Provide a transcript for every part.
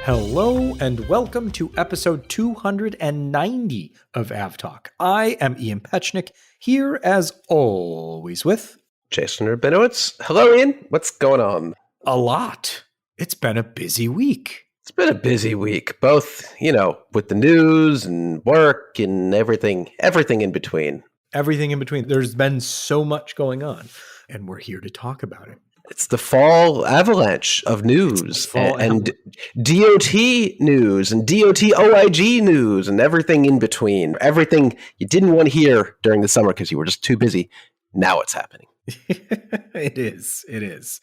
Hello and welcome to episode 290 of AvTalk. I am Ian Petchnick, here as always with Jason Rabinowitz. Hello, Ian. What's going on? a lot. It's been a busy week. It's been a busy week, both, with the news and work and everything in between. Everything in between. There's been so much going on, and we're here to talk about it. It's the fall avalanche of news and DOT news and DOT OIG news and everything in between. Everything you didn't want to hear during the summer because you were just too busy. Now it's happening. It is.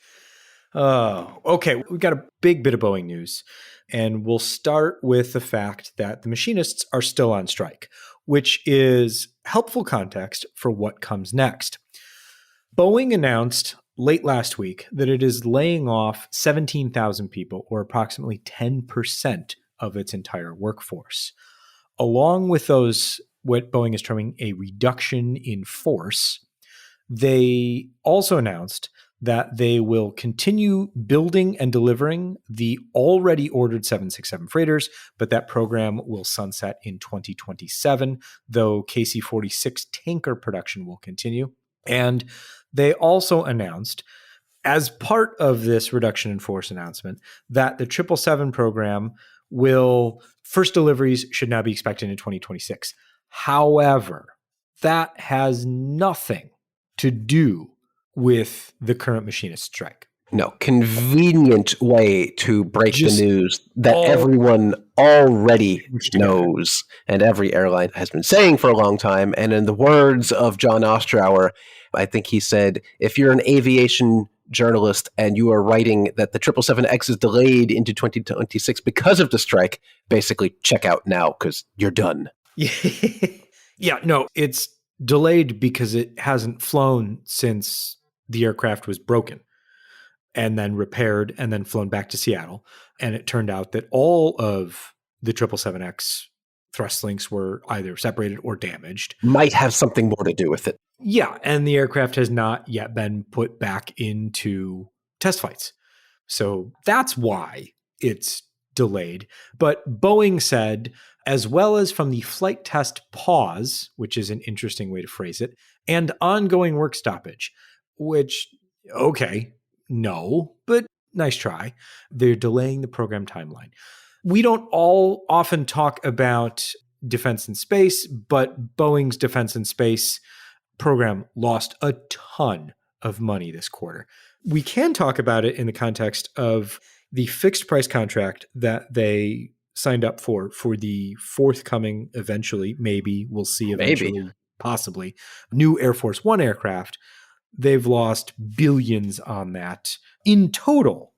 Oh, okay. We've got a big bit of Boeing news, and we'll start with the fact that the machinists are still on strike, which is helpful context for what comes next. Boeing announced late last week that it is laying off 17,000 people, or approximately 10% of its entire workforce. Along with those, what Boeing is terming a reduction in force, they also announced that they will continue building and delivering the already ordered 767 freighters, but that program will sunset in 2027, though KC-46 tanker production will continue. And they also announced, as part of this reduction in force announcement, that the 777 program first deliveries should now be expected in 2026. However, that has nothing to do with the current machinist strike. No, convenient way to break the news that everyone already knows and every airline has been saying for a long time. And in the words of John Ostrower, I think he said, if you're an aviation journalist and you are writing that the 777X is delayed into 2026 because of the strike, basically check out now because you're done. Yeah, no, it's delayed because it hasn't flown since the aircraft was broken and then repaired and then flown back to Seattle. And it turned out that all of the 777X thrust links were either separated or damaged. Might have something more to do with it. Yeah, and the aircraft has not yet been put back into test flights. So that's why it's delayed. But Boeing said, as well as from the flight test pause, which is an interesting way to phrase it, and ongoing work stoppage, which, okay, no, but nice try. They're delaying the program timeline. We don't all often talk about defense and space, but Boeing's defense and space program lost a ton of money this quarter. We can talk about it in the context of the fixed price contract that they signed up for the forthcoming, eventually, maybe, we'll see eventually, possibly, new Air Force One aircraft. They've lost billions on that in total,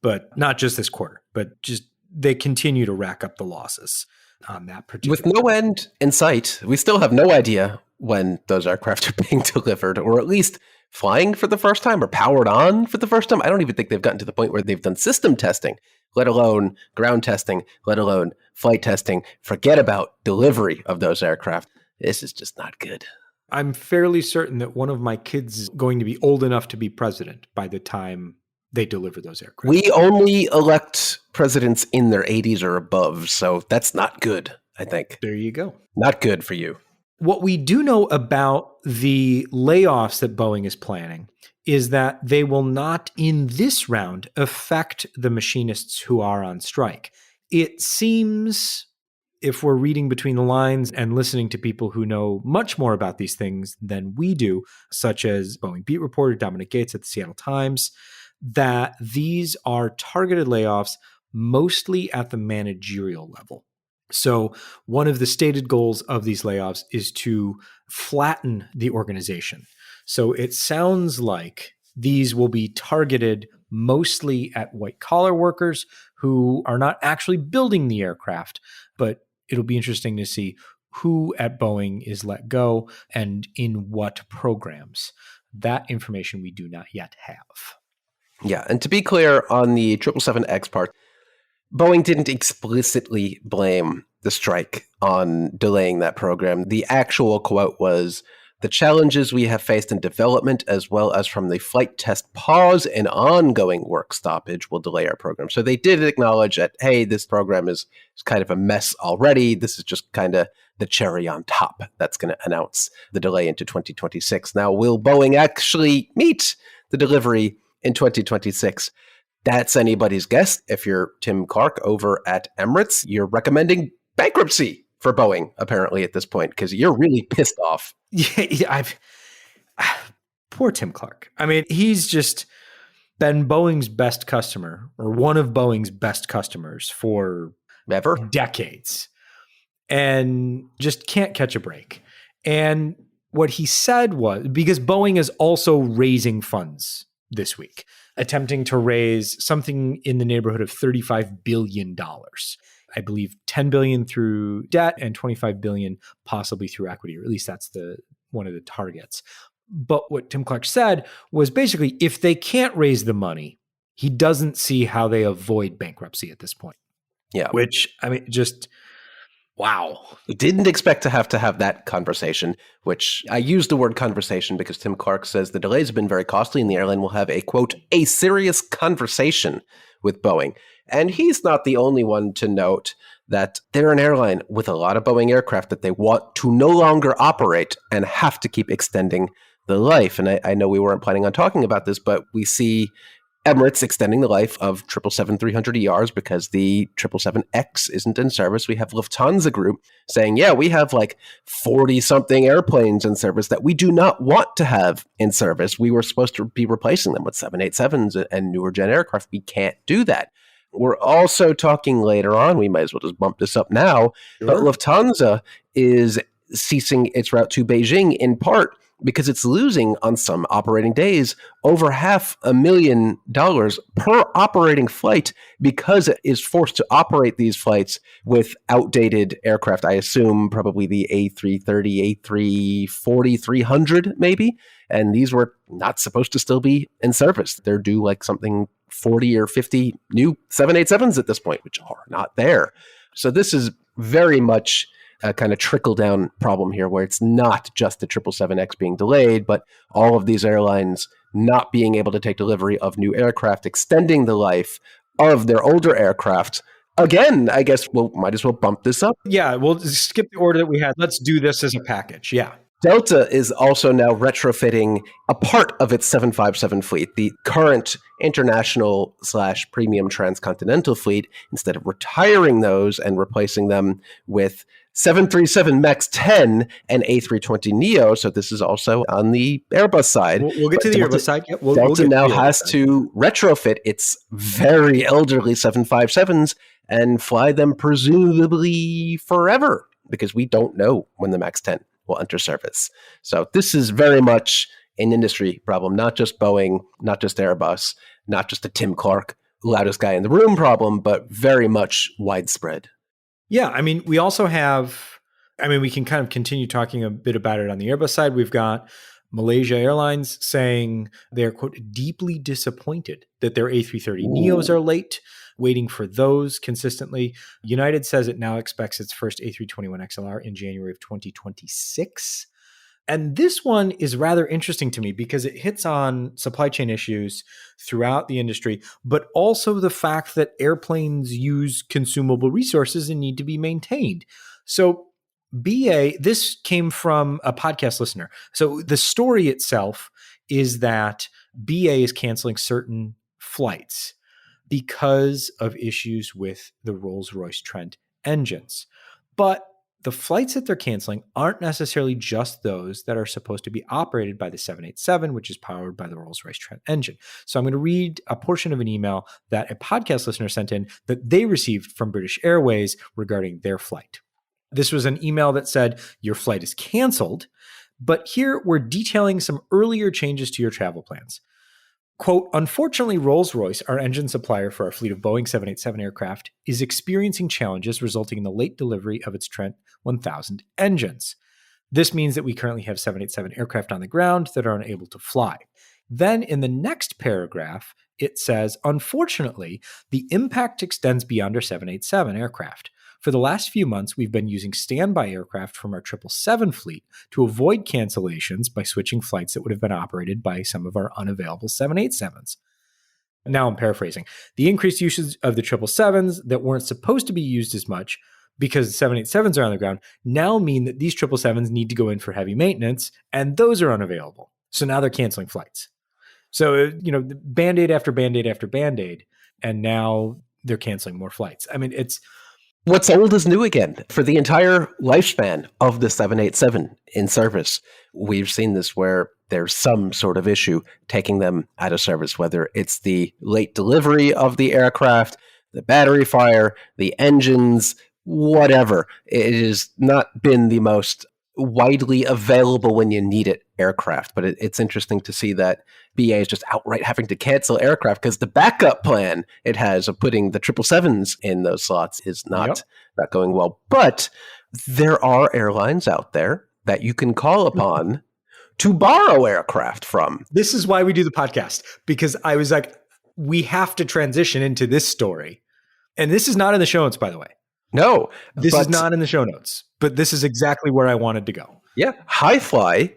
but not just this quarter, but just they continue to rack up the losses on that particular. With no end in sight, we still have no idea when those aircraft are being delivered, or at least flying for the first time or powered on for the first time. I don't even think they've gotten to the point where they've done system testing, let alone ground testing, let alone flight testing. Forget about delivery of those aircraft. This is just not good. I'm fairly certain that one of my kids is going to be old enough to be president by the time they deliver those aircraft. We only elect presidents in their 80s or above, so that's not good, I think. There you go. Not good for you. What we do know about the layoffs that Boeing is planning is that they will not, in this round, affect the machinists who are on strike. It seems, if we're reading between the lines and listening to people who know much more about these things than we do, such as Boeing beat reporter Dominic Gates at the Seattle Times, that these are targeted layoffs mostly at the managerial level. So one of the stated goals of these layoffs is to flatten the organization. So it sounds like these will be targeted mostly at white-collar workers who are not actually building the aircraft, but it'll be interesting to see who at Boeing is let go and in what programs. That information we do not yet have. Yeah, and to be clear on the 777X part, Boeing didn't explicitly blame the strike on delaying that program. The actual quote was, the challenges we have faced in development, as well as from the flight test pause and ongoing work stoppage, will delay our program. So they did acknowledge that, hey, this program is kind of a mess already. This is just kind of the cherry on top that's going to announce the delay into 2026. Now, will Boeing actually meet the delivery in 2026? That's anybody's guess. If you're Tim Clark over at Emirates, you're recommending bankruptcy for Boeing, apparently, at this point, because you're really pissed off. Yeah, poor Tim Clark. I mean, he's just been Boeing's best customer, or one of Boeing's best customers for Ever? decades, and just can't catch a break. And what he said was, because Boeing is also raising funds this week, attempting to raise something in the neighborhood of $35 billion. I believe $10 billion through debt and $25 billion possibly through equity, or at least that's one of the targets. But what Tim Clark said was basically, if they can't raise the money, he doesn't see how they avoid bankruptcy at this point. Yeah. Which, I mean, just wow. Didn't expect to have that conversation, which I use the word conversation because Tim Clark says the delays have been very costly and the airline will have a, quote, a serious conversation with Boeing. And he's not the only one to note that they're an airline with a lot of Boeing aircraft that they want to no longer operate and have to keep extending the life. And I know we weren't planning on talking about this, but we see Emirates extending the life of 777-300ERs because the 777X isn't in service. We have Lufthansa Group saying, yeah, we have like 40-something airplanes in service that we do not want to have in service. We were supposed to be replacing them with 787s and newer gen aircraft. We can't do that. We're also talking later on, we might as well just bump this up now, but Lufthansa is ceasing its route to Beijing in part because it's losing on some operating days over $500,000 per operating flight because it is forced to operate these flights with outdated aircraft. I assume probably the A330, A340, 300 maybe. And these were not supposed to still be in service. They're due like something 40 or 50 new 787s at this point, which are not there. So this is very much a kind of trickle-down problem here where it's not just the 777X being delayed, but all of these airlines not being able to take delivery of new aircraft, extending the life of their older aircraft. Again, I guess we'll might as well bump this up. Yeah, we'll skip the order that we had. Let's do this as a package. Yeah. Delta is also now retrofitting a part of its 757 fleet, the current international / premium transcontinental fleet, instead of retiring those and replacing them with 737 MAX 10 and A320neo. So this is also on the Airbus side. We'll get to the Airbus side. Yep, Delta now has to retrofit its very elderly 757s and fly them presumably forever because we don't know when the MAX 10 will enter service. So this is very much an industry problem, not just Boeing, not just Airbus, not just a Tim Clark, loudest guy in the room problem, but very much widespread. Yeah, I mean, we also have, we can kind of continue talking a bit about it on the Airbus side. We've got Malaysia Airlines saying they're, quote, deeply disappointed that their A330neos are late, waiting for those consistently. United says it now expects its first A321XLR in January of 2026. And this one is rather interesting to me because it hits on supply chain issues throughout the industry, but also the fact that airplanes use consumable resources and need to be maintained. So BA, this came from a podcast listener. So the story itself is that BA is canceling certain flights because of issues with the Rolls-Royce Trent engines. But the flights that they're canceling aren't necessarily just those that are supposed to be operated by the 787, which is powered by the Rolls-Royce Trent engine. So I'm going to read a portion of an email that a podcast listener sent in that they received from British Airways regarding their flight. This was an email that said, your flight is canceled, but here we're detailing some earlier changes to your travel plans. Quote, unfortunately, Rolls-Royce, our engine supplier for our fleet of Boeing 787 aircraft, is experiencing challenges resulting in the late delivery of its Trent 1000 engines. This means that we currently have 787 aircraft on the ground that are unable to fly. Then in the next paragraph, it says, unfortunately, the impact extends beyond our 787 aircraft. For the last few months, we've been using standby aircraft from our 777 fleet to avoid cancellations by switching flights that would have been operated by some of our unavailable 787s. Now I'm paraphrasing. The increased usage of the 777s that weren't supposed to be used as much because 787s are on the ground now mean that these 777s need to go in for heavy maintenance, and those are unavailable. So now they're canceling flights. So, Band-Aid after Band-Aid after Band-Aid, and now they're canceling more flights. I mean, it's... What's old is new again. For the entire lifespan of the 787 in service, we've seen this where there's some sort of issue taking them out of service, whether it's the late delivery of the aircraft, the battery fire, the engines, whatever. It has not been the most widely available when you need it aircraft, but it's interesting to see that BA is just outright having to cancel aircraft because the backup plan it has of putting the 777s in those slots is not going well. But there are airlines out there that you can call upon to borrow aircraft from. This is why we do the podcast, because I was like, we have to transition into this story. And this is not in the show notes, by the way. No. This is not in the show notes, but this is exactly where I wanted to go. Yeah. Hi-Fly,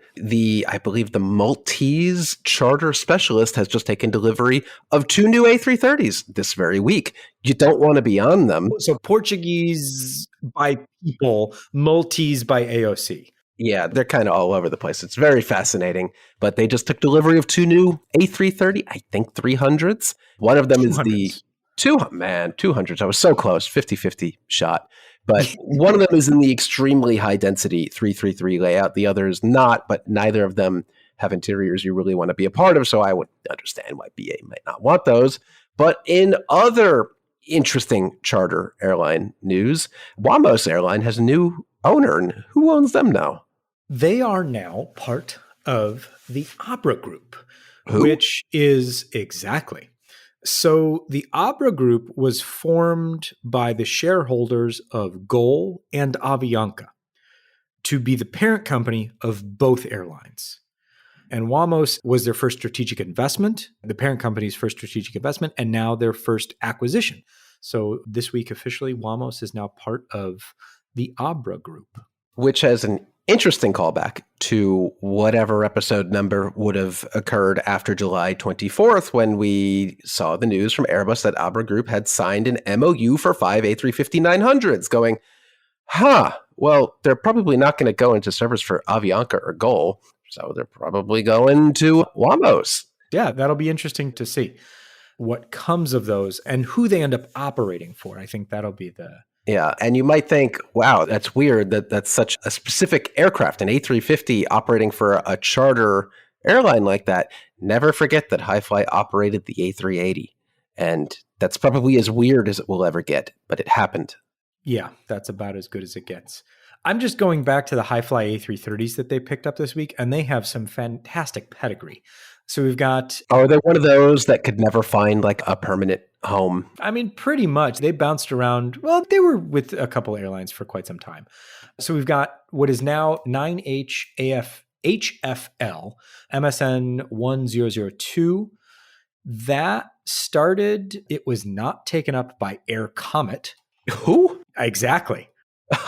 I believe the Maltese charter specialist, has just taken delivery of 2 new A330s this very week. You don't want to be on them. So Portuguese by people, Maltese by AOC. Yeah, they're kind of all over the place. It's very fascinating. But they just took delivery of 2 new A330, I think 300s. One of them 200s. Is the 200s. I was so close, 50-50 shot. But one of them is in the extremely high density 333 layout. The other is not, but neither of them have interiors you really want to be a part of. So I would understand why BA might not want those. But in other interesting charter airline news, Wamos Airline has a new owner. And who owns them now? They are now part of the Abra Group, Who? Which is exactly. So the Abra Group was formed by the shareholders of GOL and Avianca to be the parent company of both airlines. And Wamos was their first strategic investment, the parent company's first strategic investment, and now their first acquisition. So this week, officially, Wamos is now part of the Abra Group. Which has an interesting callback to whatever episode number would have occurred after July 24th when we saw the news from Airbus that Abra Group had signed an MOU for 5 A350-900s going, well, they're probably not going to go into service for Avianca or GOL, so they're probably going to Wamos. Yeah, that'll be interesting to see what comes of those and who they end up operating for. I think that'll be the... Yeah, and you might think, wow, that's weird that that's such a specific aircraft, an A350 operating for a charter airline like that. Never forget that Hi-Fly operated the A380, and that's probably as weird as it will ever get, but it happened. Yeah, that's about as good as it gets. I'm just going back to the Hi-Fly A330s that they picked up this week, and they have some fantastic pedigree. So we've got... Are they one of those that could never find like a permanent home? I mean, pretty much. They bounced around. Well, they were with a couple airlines for quite some time. So we've got what is now 9H HFL MSN 1002. That started, it was not taken up by Air Comet. Who? Exactly.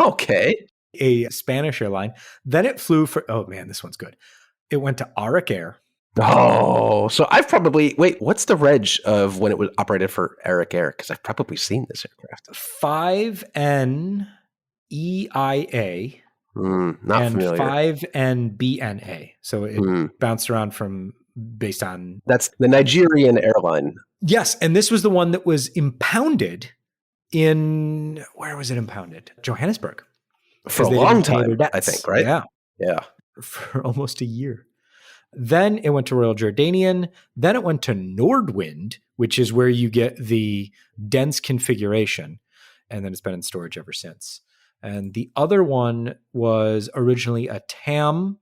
Okay. A Spanish airline. Then it flew for, oh man, this one's good. It went to Arik Air. Oh, so I've probably, wait, what's the reg of when it was operated for Arik Air? Because I've probably seen this aircraft. 5NEIA Not and familiar. 5NBNA. So it bounced around based on... That's the Nigerian airline. Yes, and this was the one that was impounded in, where was it impounded? Johannesburg. For a long time, I think, right? Yeah. Yeah. For almost a year. Then it went to Royal Jordanian. Then it went to Nordwind, which is where you get the dense configuration. And then it's been in storage ever since. And the other one was originally a TAM.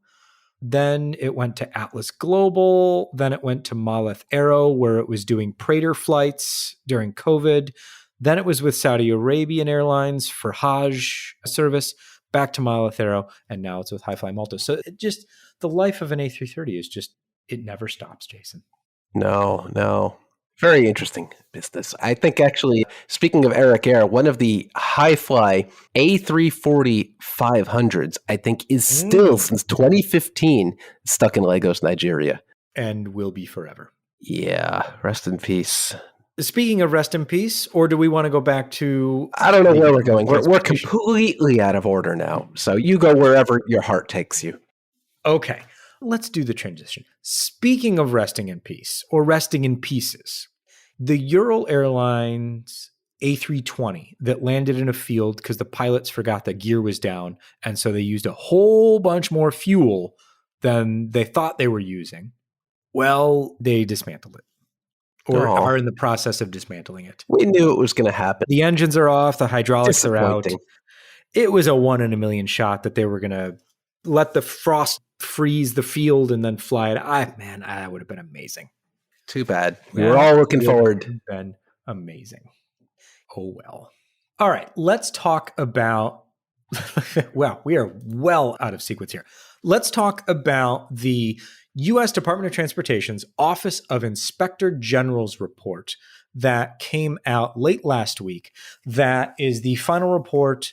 Then it went to Atlas Global. Then it went to Maleth Aero, where it was doing Praetor flights during COVID. Then it was with Saudi Arabian Airlines for Hajj service, back to Maleth Aero, and now it's with Hi-Fly Malta. So it just, the life of an A330 is just, it never stops, Jason. No. Very interesting business. I think actually, speaking of Eric Air, one of the high-fly A340-500s, I think, is still, since 2015, stuck in Lagos, Nigeria. And will be forever. Yeah, rest in peace. Speaking of rest in peace, or do we want to go back to... I don't know where we're going. We're completely out of order now. So you go wherever your heart takes you. Okay, let's do the transition. Speaking of resting in peace, or resting in pieces, the Ural Airlines A320 that landed in a field because the pilots forgot the gear was down, and so they used a whole bunch more fuel than they thought they were using. Well, they dismantled it, or are in the process of dismantling it. We knew it was going to happen. The engines are off, the hydraulics are out. It was a 1 in a million shot that they were going to let the frost freeze the field and then fly it. That would have been amazing. Too bad. We were all looking forward. It would have been amazing. Oh, well. All right, let's talk about... Well, we are well out of sequence here. Let's talk about the U.S. Department of Transportation's Office of Inspector General's report that came out late last week. That is the final report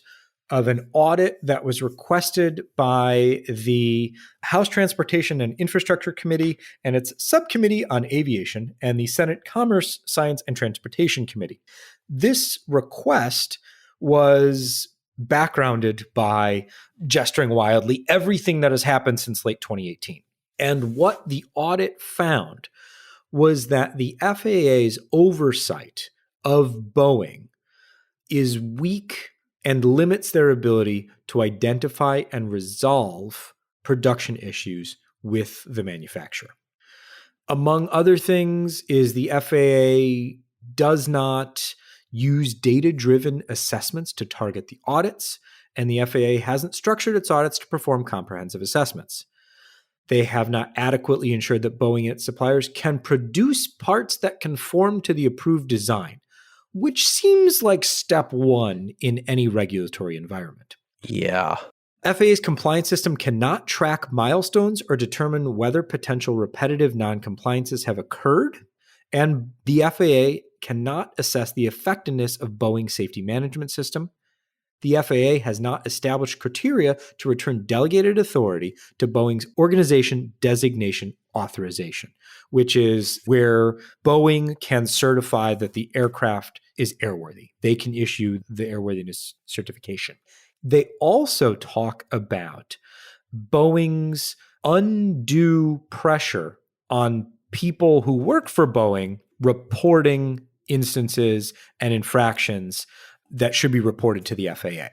of an audit that was requested by the House Transportation and Infrastructure Committee and its Subcommittee on Aviation and the Senate Commerce, Science, and Transportation Committee. This request was backgrounded by, gesturing wildly, everything that has happened since late 2018. And what the audit found was that the FAA's oversight of Boeing is weak and limits their ability to identify and resolve production issues with the manufacturer. Among other things is the FAA does not use data-driven assessments to target the audits, and the FAA hasn't structured its audits to perform comprehensive assessments. They have not adequately ensured that Boeing and its suppliers can produce parts that conform to the approved design, which seems like step one in any regulatory environment. Yeah. FAA's compliance system cannot track milestones or determine whether potential repetitive non-compliances have occurred, and the FAA cannot assess the effectiveness of Boeing's safety management system. The FAA has not established criteria to return delegated authority to Boeing's Organization Designation Authorization, which is where Boeing can certify that the aircraft is airworthy. They can issue the airworthiness certification. They also talk about Boeing's undue pressure on people who work for Boeing reporting instances and infractions that should be reported to the FAA.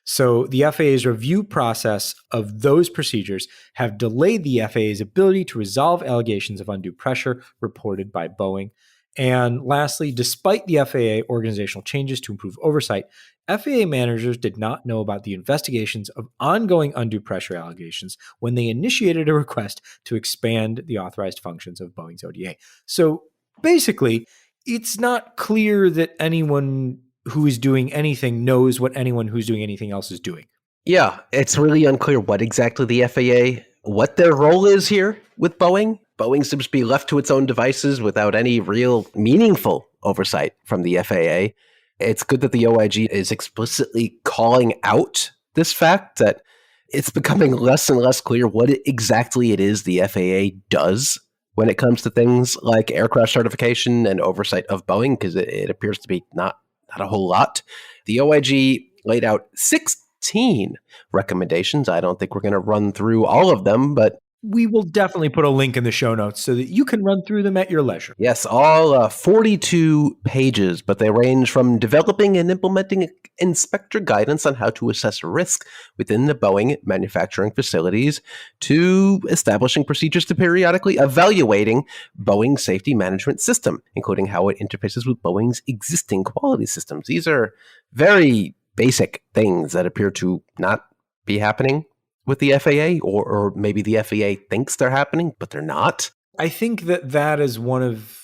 So the FAA's review process of those procedures have delayed the FAA's ability to resolve allegations of undue pressure reported by Boeing. And lastly, despite the FAA organizational changes to improve oversight, FAA managers did not know about the investigations of ongoing undue pressure allegations when they initiated a request to expand the authorized functions of Boeing's ODA. So basically, it's not clear that anyone who is doing anything knows what anyone who's doing anything else is doing. Yeah, it's really unclear what exactly the FAA, what their role is here with Boeing. Boeing seems to be left to its own devices without any real meaningful oversight from the FAA. It's good that the OIG is explicitly calling out this fact that it's becoming less and less clear what exactly it is the FAA does when it comes to things like aircraft certification and oversight of Boeing, because it appears to be not a whole lot. The OIG laid out 16 recommendations. I don't think we're going to run through all of them, but we will definitely put a link in the show notes so that you can run through them at your leisure. Yes, all 42 pages, but they range from developing and implementing inspector guidance on how to assess risk within the Boeing manufacturing facilities to establishing procedures to periodically evaluating Boeing's safety management system, including how it interfaces with Boeing's existing quality systems. These are very basic things that appear to not be happening with the FAA, or maybe the FAA thinks they're happening, but they're not. I think that is one of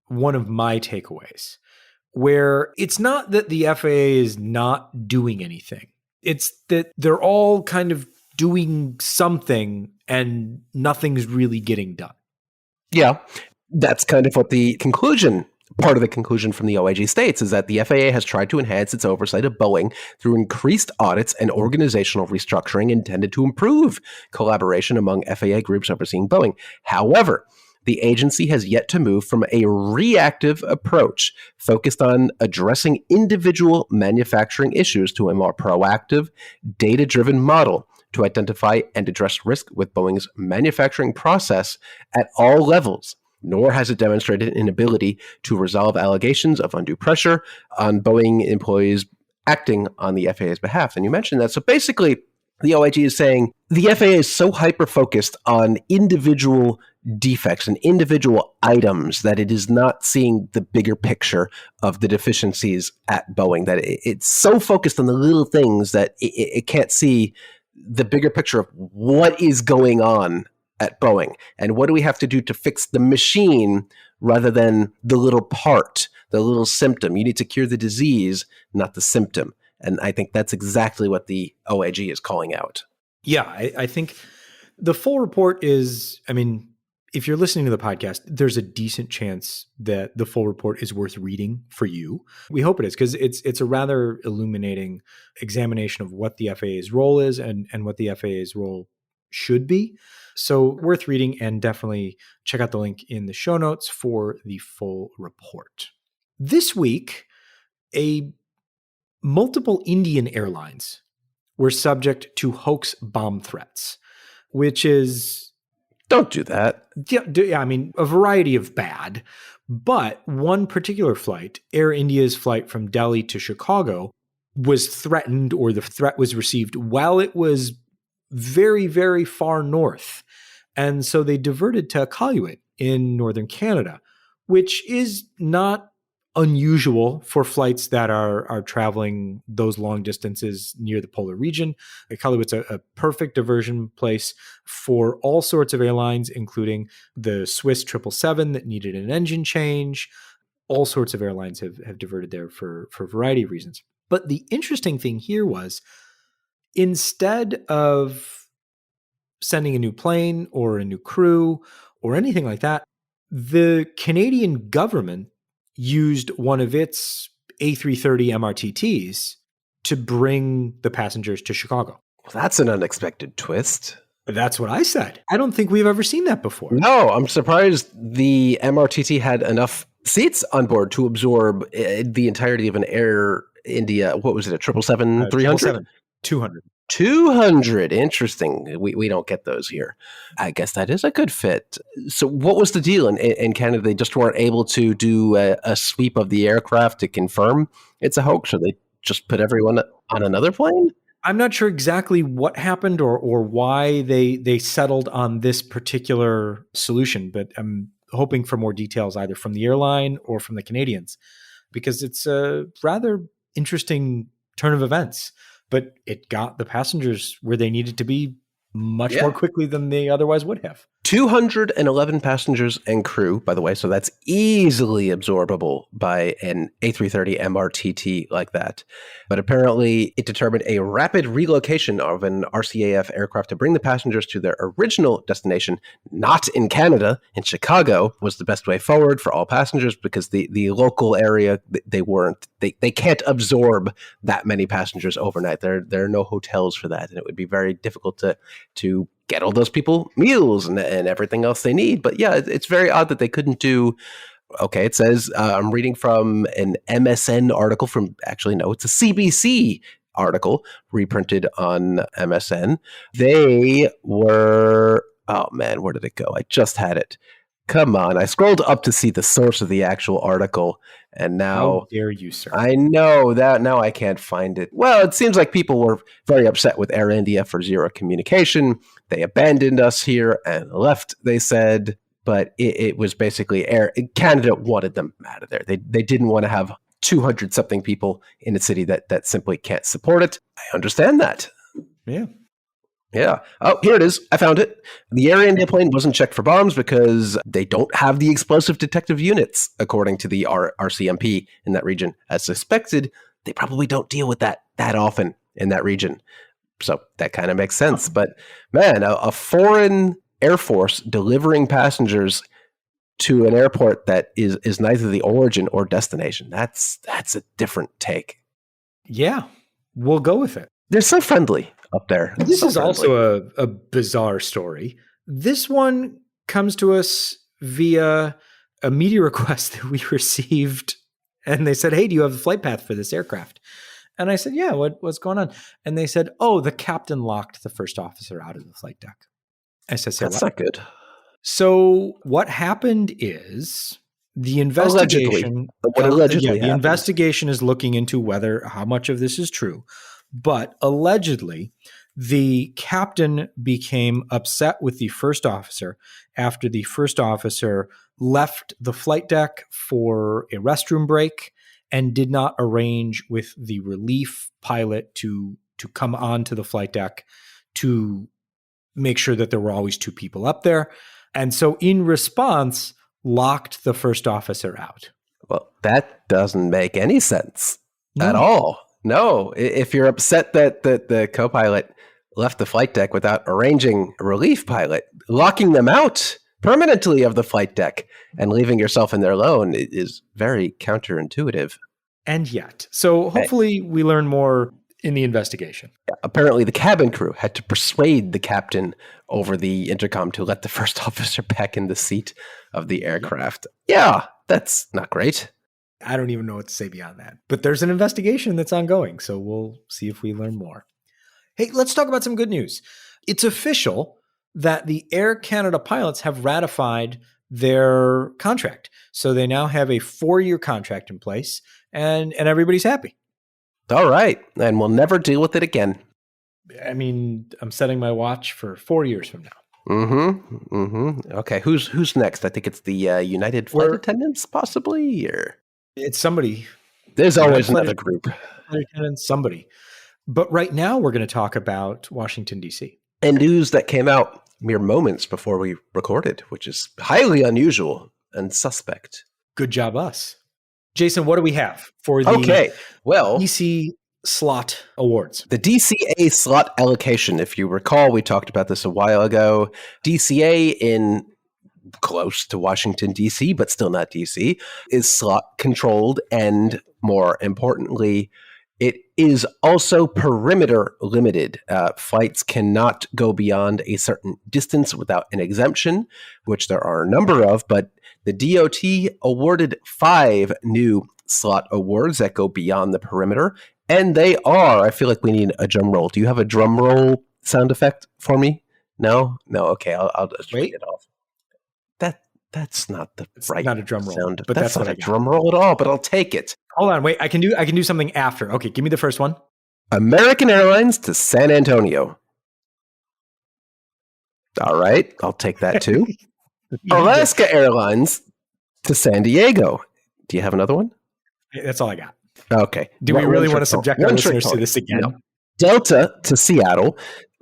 my takeaways, where it's not that the FAA is not doing anything. It's that they're all kind of doing something and nothing's really getting done. Yeah, that's kind of what the conclusion Part of the conclusion from the OIG states is that the FAA has tried to enhance its oversight of Boeing through increased audits and organizational restructuring intended to improve collaboration among FAA groups overseeing Boeing. However, the agency has yet to move from a reactive approach focused on addressing individual manufacturing issues to a more proactive, data-driven model to identify and address risk with Boeing's manufacturing process at all levels, nor has it demonstrated an ability to resolve allegations of undue pressure on Boeing employees acting on the FAA's behalf. And you mentioned that. So basically, the OIG is saying the FAA is so hyper-focused on individual defects and individual items that it is not seeing the bigger picture of the deficiencies at Boeing, that it's so focused on the little things that it can't see the bigger picture of what is going on at Boeing and what do we have to do to fix the machine rather than the little part, the little symptom. You need to cure the disease, not the symptom. And I think that's exactly what the OIG is calling out. Yeah, I think the full report is, I mean, if you're listening to the podcast, there's a decent chance that the full report is worth reading for you. We hope it is, because it's a rather illuminating examination of what the FAA's role is and what the FAA's role should be. So worth reading, and definitely check out the link in the show notes for the full report. This week, multiple Indian airlines were subject to hoax bomb threats, which is... Don't do that. Yeah, I mean, a variety of bad. But one particular flight, Air India's flight from Delhi to Chicago, was threatened, or the threat was received while it was very, very far north. And so they diverted to Iqaluit in northern Canada, which is not unusual for flights that are traveling those long distances near the polar region. Iqaluit's a perfect diversion place for all sorts of airlines, including the Swiss 777 that needed an engine change. All sorts of airlines have diverted there for a variety of reasons. But the interesting thing here was, instead of sending a new plane or a new crew or anything like that, the Canadian government used one of its A330 MRTTs to bring the passengers to Chicago. Well, that's an unexpected twist. That's what I said. I don't think we've ever seen that before. No, I'm surprised the MRTT had enough seats on board to absorb the entirety of an Air India. What was it, a 777-300? 200. 200. Interesting. We don't get those here. I guess that is a good fit. So what was the deal in Canada? They just weren't able to do a sweep of the aircraft to confirm it's a hoax, or they just put everyone on another plane? I'm not sure exactly what happened or why they settled on this particular solution, but I'm hoping for more details either from the airline or from the Canadians, because it's a rather interesting turn of events. But it got the passengers where they needed to be much more quickly than they otherwise would have. 211 passengers and crew, by the way, so that's easily absorbable by an A330 MRTT like that. But apparently it determined a rapid relocation of an RCAF aircraft to bring the passengers to their original destination, not in Canada, in Chicago, was the best way forward for all passengers, because the local area, they can't absorb that many passengers overnight. There are no hotels for that, and it would be very difficult to get all those people meals and everything else they need. But yeah, it's very odd that they couldn't do. Okay, it says, I'm reading from an MSN article it's a CBC article reprinted on MSN. They were, oh man, where did it go? I just had it. Come on. I scrolled up to see the source of the actual article, and now... How dare you, sir? I know that now I can't find it. Well, it seems like people were very upset with Air India for zero communication. They abandoned us here and left, they said. But it was basically Canada wanted them out of there. They didn't want to have 200-something people in a city that simply can't support it. I understand that. Yeah. Yeah. Oh, here it is. I found it. The Air India plane wasn't checked for bombs because they don't have the explosive detective units, according to the RCMP in that region. As suspected, they probably don't deal with that often in that region. So that kind of makes sense. But man, a foreign air force delivering passengers to an airport that is neither the origin or destination. That's a different take. Yeah, we'll go with it. They're so friendly up there. This so is friendly. also a bizarre story. This one comes to us via a media request that we received, and they said, "Hey, do you have a flight path for this aircraft?" And I said, "Yeah, what's going on?" And they said, "Oh, the captain locked the first officer out of the flight deck." I said, "Say That's what?" not good. So what happened is the investigation. Allegedly The happened. investigation is looking into how much of this is true, but allegedly, the captain became upset with the first officer after the first officer left the flight deck for a restroom break and did not arrange with the relief pilot to come onto the flight deck to make sure that there were always two people up there. And so in response, locked the first officer out. Well, that doesn't make any sense No. at all. No, if you're upset that the co-pilot left the flight deck without arranging a relief pilot, locking them out permanently of the flight deck and leaving yourself in there alone is very counterintuitive. And yet. So hopefully we learn more in the investigation. Apparently the cabin crew had to persuade the captain over the intercom to let the first officer back in the seat of the aircraft. Yeah, that's not great. I don't even know what to say beyond that. But there's an investigation that's ongoing, so we'll see if we learn more. Hey, let's talk about some good news. It's official that the Air Canada pilots have ratified their contract. So they now have a 4-year contract in place, and everybody's happy. All right. And we'll never deal with it again. I mean, I'm setting my watch for 4 years from now. Mm-hmm. Mm-hmm. Okay. Who's next? I think it's the United flight attendants, possibly, or it's somebody. There's always another group. Somebody. But right now, we're going to talk about Washington, D.C. And news that came out mere moments before we recorded, which is highly unusual and suspect. Good job, us. Jason, what do we have for the DC slot awards? The DCA slot allocation. If you recall, we talked about this a while ago. DCA in close to Washington, D.C., but still not D.C., is slot controlled, and more importantly, it is also perimeter limited. Flights cannot go beyond a certain distance without an exemption, which there are a number of, but the DOT awarded 5 new slot awards that go beyond the perimeter, and they are, I feel like we need a drum roll. Do you have a drum roll sound effect for me? No? Okay, I'll just read it off. That's not the right not a drum roll sound. But that's not a drum roll at all, but I'll take it. Hold on, wait. I can do something after. Okay, give me the first one. American Airlines to San Antonio. All right, I'll take that too. Alaska Airlines to San Diego. Do you have another one? That's all I got. Okay. Do we really want to subject our listeners to this again? No. Delta to Seattle,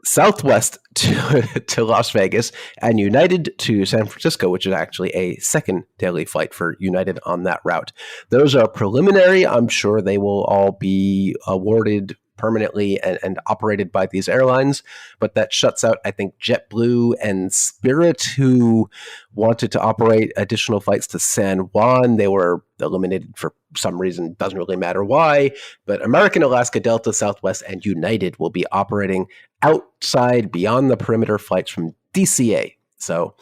Southwest to Las Vegas, and United to San Francisco, which is actually a second daily flight for United on that route. Those are preliminary. I'm sure they will all be awarded permanently and operated by these airlines, but that shuts out, I think, JetBlue and Spirit, who wanted to operate additional flights to San Juan. They were eliminated for some reason, doesn't really matter why, but American, Alaska, Delta, Southwest, and United will be operating outside, beyond the perimeter flights from DCA. So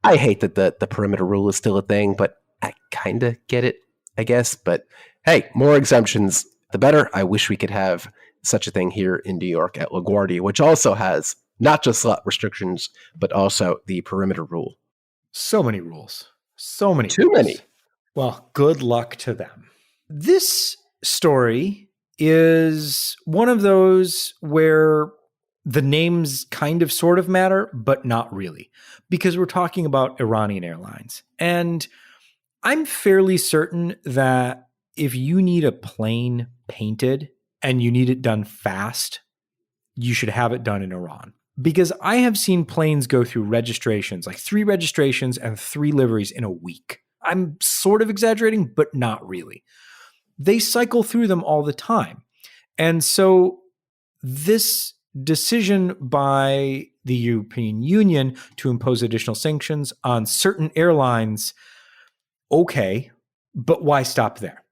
I hate that the perimeter rule is still a thing, but I kind of get it, I guess. But hey, more exemptions, the better. I wish we could have such a thing here in New York at LaGuardia, which also has not just slot restrictions, but also the perimeter rule. So many rules. So many. Too many. Well, good luck to them. This story is one of those where the names kind of sort of matter, but not really, because we're talking about Iranian Airlines. And I'm fairly certain that if you need a plane painted and you need it done fast, you should have it done in Iran. Because I have seen planes go through registrations, like 3 registrations and 3 liveries in a week. I'm sort of exaggerating, but not really. They cycle through them all the time. And so this decision by the European Union to impose additional sanctions on certain airlines Okay, but why stop there?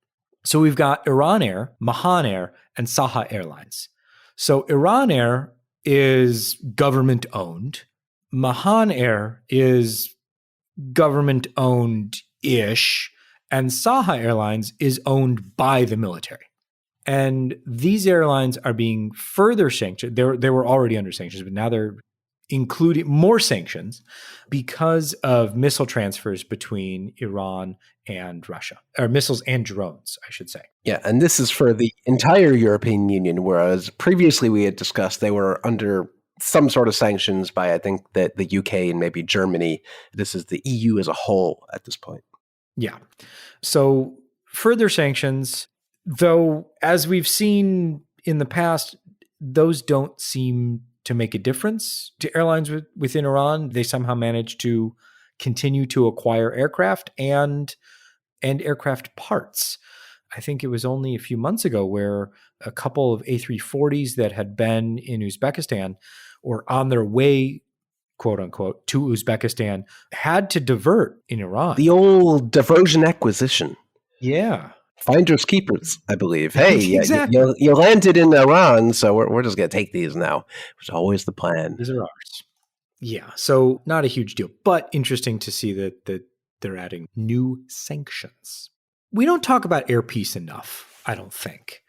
So we've got Iran Air, Mahan Air, and Saha Airlines. So Iran Air is government owned. Mahan Air is government owned ish. And Saha Airlines is owned by the military. And these airlines are being further sanctioned. They were already under sanctions, but now they're including more sanctions because of missile transfers between Iran and Russia, or missiles and drones, I should say. Yeah, and this is for the entire European Union, whereas previously we had discussed they were under some sort of sanctions by, I think, that the UK and maybe Germany. This is the EU as a whole at this point. Yeah. So further sanctions, though, as we've seen in the past, those don't seem to make a difference to airlines within Iran. They somehow managed to continue to acquire aircraft and aircraft parts. I think it was only a few months ago where a couple of A340s that had been in Uzbekistan or on their way, quote unquote, to Uzbekistan had to divert in Iran. The old diversion acquisition. Yeah. Finders keepers, I believe. Hey, exactly. you landed in Iran, so we're just going to take these now, which is always the plan. These are ours. Yeah, so not a huge deal, but interesting to see that they're adding new sanctions. We don't talk about Air Peace enough, I don't think,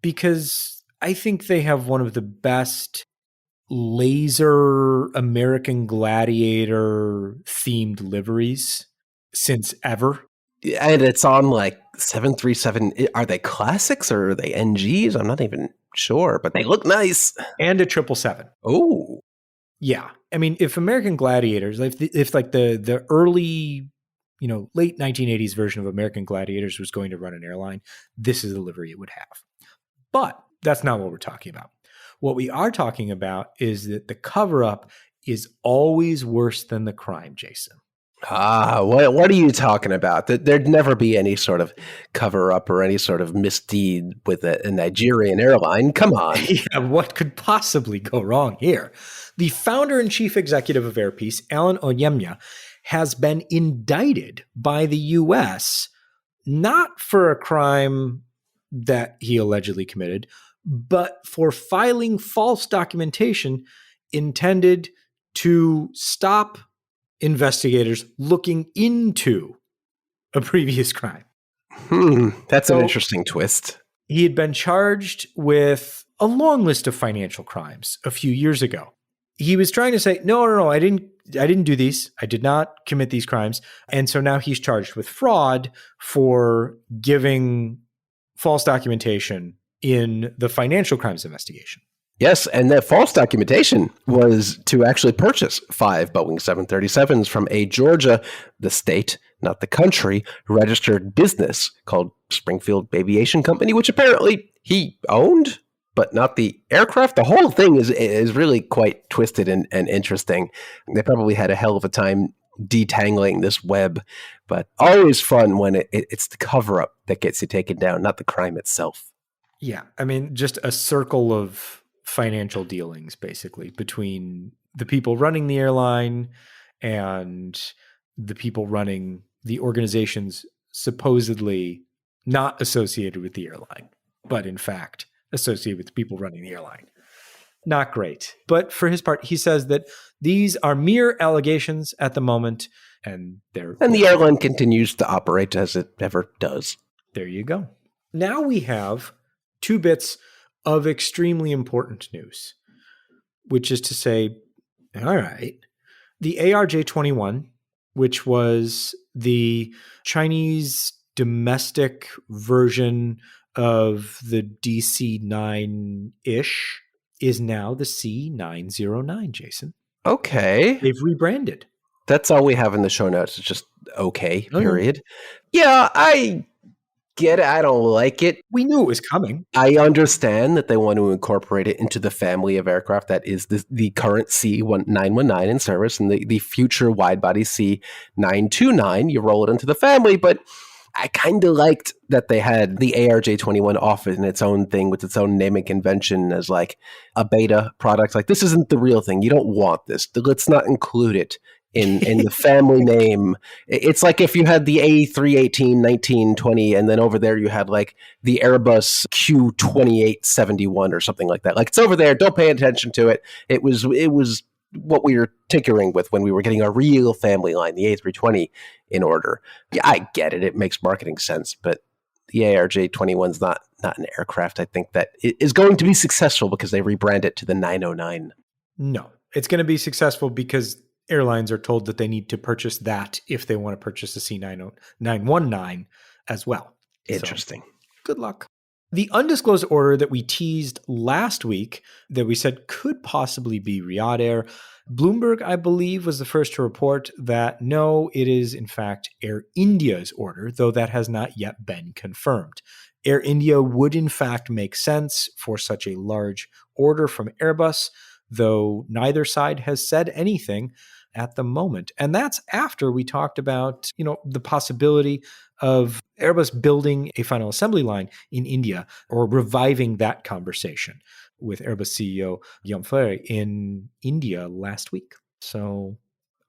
because I think they have one of the best laser American Gladiator themed liveries since ever. And it's on like 737. Are they classics or are they NGs? I'm not even sure, but they look nice. And a 777. Oh. Yeah. I mean, if American Gladiators, if like the early, late 1980s version of American Gladiators was going to run an airline, this is the livery it would have. But that's not what we're talking about. What we are talking about is that the cover-up is always worse than the crime, Jason. What are you talking about? There'd never be any sort of cover-up or any sort of misdeed with a Nigerian airline. Come on. Yeah, what could possibly go wrong here? The founder and chief executive of Air Peace, Alan Onyemya, has been indicted by the U.S. not for a crime that he allegedly committed, but for filing false documentation intended to stop investigators looking into a previous crime. That's an interesting twist. He had been charged with a long list of financial crimes a few years ago. He was trying to say, no, I didn't do these. I did not commit these crimes. And so now he's charged with fraud for giving false documentation in the financial crimes investigation. Yes, and that false documentation was to actually purchase 5 Boeing 737s from a Georgia, the state, not the country, registered business called Springfield Aviation Company, which apparently he owned, but not the aircraft. The whole thing is really quite twisted and interesting. They probably had a hell of a time detangling this web, but always fun when it's the cover-up that gets you taken down, not the crime itself. Yeah, I mean, just a circle of financial dealings, basically, between the people running the airline and the people running the organizations supposedly not associated with the airline, but in fact associated with the people running the airline. Not great. But for his part, he says that these are mere allegations at the moment, and the airline continues to operate as it ever does. There you go. Now we have 2 bits of extremely important news, which is to say, all right, the ARJ-21, which was the Chinese domestic version of the DC-9-ish, is now the C-909, Jason. Okay. They've rebranded. That's all we have in the show notes. It's just okay, period. Yeah, I get it. I don't like it. We knew it was coming. I understand that they want to incorporate it into the family of aircraft that is the current C-919 in service and the future wide-body C-929. You roll it into the family, but I kind of liked that they had the ARJ-21 off in its own thing with its own naming convention as like a beta product. Like, this isn't the real thing. You don't want this. Let's not include it in the family name. It's like if you had the A318 1920, and then over there you had like the Airbus Q2871 or something like that. Like, it's over there. Don't pay attention to it. It was what we were tinkering with when we were getting a real family line, the A320, in order. Yeah, I get it. It makes marketing sense, but the ARJ21's not an aircraft, I think, that is going to be successful because they rebrand it to the 909. No, it's going to be successful because airlines are told that they need to purchase that if they want to purchase the C919 as well. Interesting. So, good luck. The undisclosed order that we teased last week that we said could possibly be Riyadh Air, Bloomberg, I believe, was the first to report that no, it is in fact Air India's order, though that has not yet been confirmed. Air India would in fact make sense for such a large order from Airbus, though neither side has said anything at the moment. And that's after we talked about, the possibility of Airbus building a final assembly line in India, or reviving that conversation with Airbus CEO Guillaume Faury in India last week. So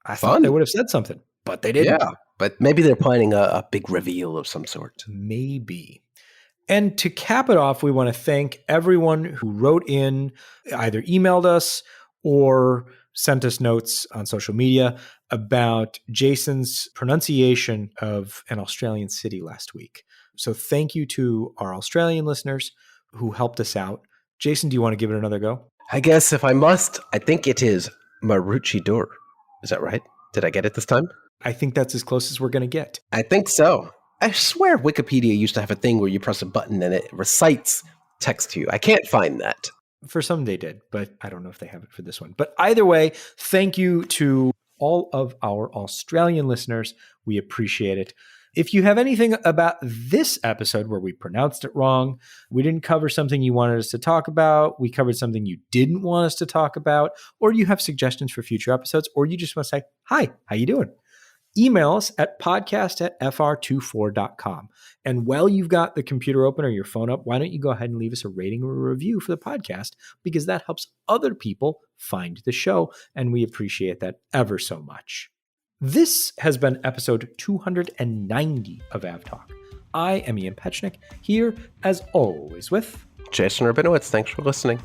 I thought they would have said something, but they didn't. Yeah, but maybe they're planning a big reveal of some sort. Maybe. And to cap it off, we want to thank everyone who wrote in, either emailed us or sent us notes on social media about Jason's pronunciation of an Australian city last week. So thank you to our Australian listeners who helped us out. Jason, do you want to give it another go? I guess if I must, I think it is Maroochydore. Is that right? Did I get it this time? I think that's as close as we're going to get. I think so. I swear Wikipedia used to have a thing where you press a button and it recites text to you. I can't find that. For some they did, but I don't know if they have it for this one. But either way, thank you to all of our Australian listeners. We appreciate it. If you have anything about this episode where we pronounced it wrong, we didn't cover something you wanted us to talk about, we covered something you didn't want us to talk about, or you have suggestions for future episodes, or you just want to say, hi, how you doing? Email us at podcast@fr24.com. And while you've got the computer open or your phone up, why don't you go ahead and leave us a rating or a review for the podcast, because that helps other people find the show, and we appreciate that ever so much. This has been episode 290 of AvTalk. I am Ian Petchnick, here as always with Jason Rabinowitz. Thanks for listening.